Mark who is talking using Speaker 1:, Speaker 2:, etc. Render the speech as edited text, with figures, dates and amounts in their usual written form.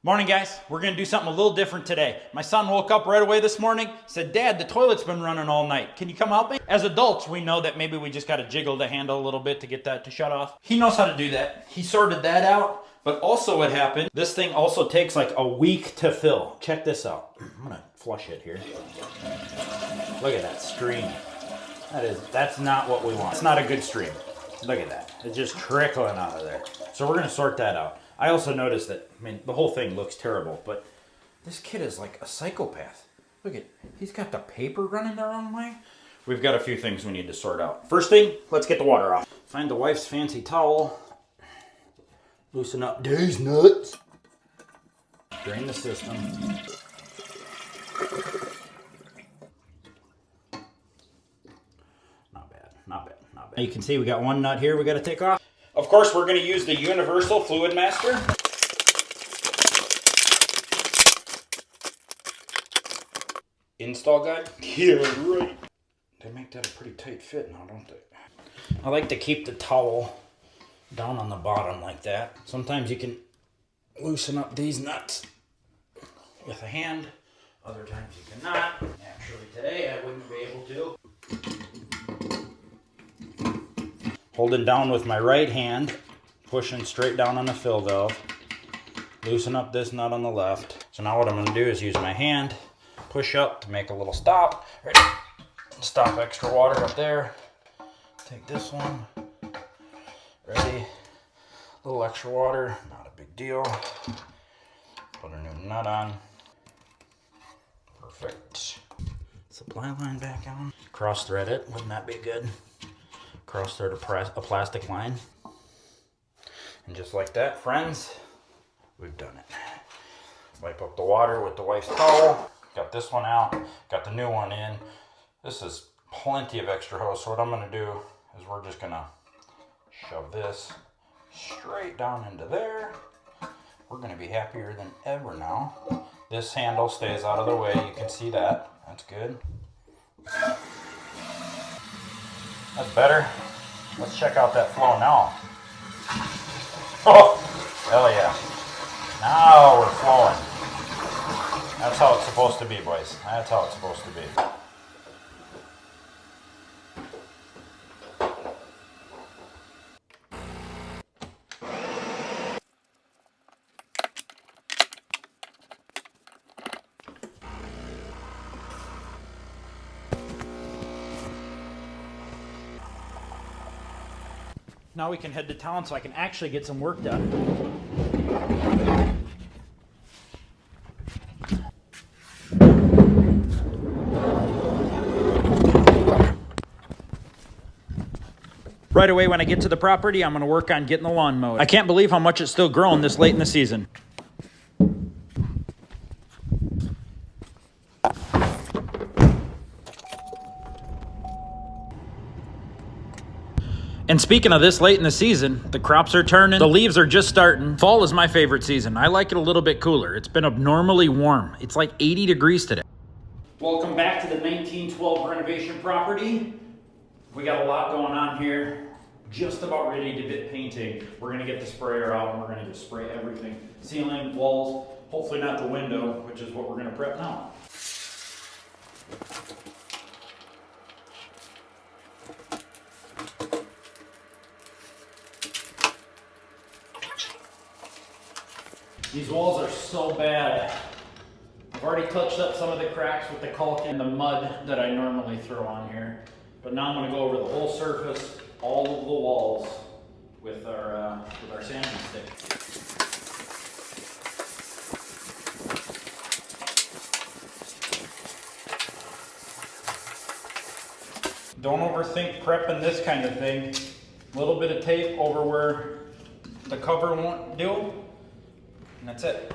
Speaker 1: Morning, guys. We're gonna do something a little different today. My son woke up right away this morning, said, "Dad, the toilet's been running all night. Can you come help me?" As adults, we know that maybe we just gotta jiggle the handle a little bit to get that to shut off. He knows how to do that. He sorted that out. But also what happened, this thing also takes like a week to fill. Check this out. I'm gonna flush it here. Look at that stream. That's not what we want. It's not a good stream. Look at that. It's just trickling out of there. So we're gonna sort that out. I also noticed that, the whole thing looks terrible, but this kid is like a psychopath. Look at, he's got the paper running the wrong way. We've got a few things we need to sort out. First thing, let's get the water off. Find the wife's fancy towel. Loosen up these nuts. Drain the system. Not bad, not bad, not bad. You can see we got one nut here we got to take off. Of course, we're going to use the Universal Fluid Master. Install guide? Yeah, right. They make that a pretty tight fit now, don't they? I like to keep the towel down on the bottom like that. Sometimes you can loosen up these nuts with a hand. Other times you cannot. Actually, today I wouldn't be able to. Holding down with my right hand, pushing straight down on the fill valve. Loosen up this nut on the left. So now what I'm going to do is use my hand, push up to make a little stop. Ready? Stop extra water up there. Take this one. Ready? A little extra water, not a big deal. Put a new nut on. Perfect. Supply line back on. Cross thread it, wouldn't that be good? Cross thread a plastic line. And just like that, friends, we've done it. Wipe up the water with the wife's towel. Got this one out, got the new one in. This is plenty of extra hose, so what I'm gonna do is we're just gonna shove this straight down into there. We're gonna be happier than ever now. This handle stays out of the way, you can see that. That's good. That's better. Let's check out that flow now. Oh, hell yeah. Now we're flowing. That's how it's supposed to be, boys. That's how it's supposed to be. Now we can head to town so I can actually get some work done. Right away when I get to the property, I'm going to work on getting the lawn mowed. I can't believe how much it's still growing this late in the season. And speaking of this late in the season, the crops are turning, the leaves are just starting. Fall is my favorite season. I like it a little bit cooler. It's been abnormally warm. It's like 80 degrees today. Welcome back to the 1912 Renovation Property. We got a lot going on here. Just about ready to get painting. We're gonna get the sprayer out and we're gonna just spray everything. Ceiling, walls, hopefully not the window, which is what we're gonna prep now. These walls are so bad. I've already touched up some of the cracks with the caulk and the mud that I normally throw on here. But now I'm going to go over the whole surface, all of the walls with our sanding stick. Don't overthink prepping this kind of thing. A little bit of tape over where the cover won't do. And that's it.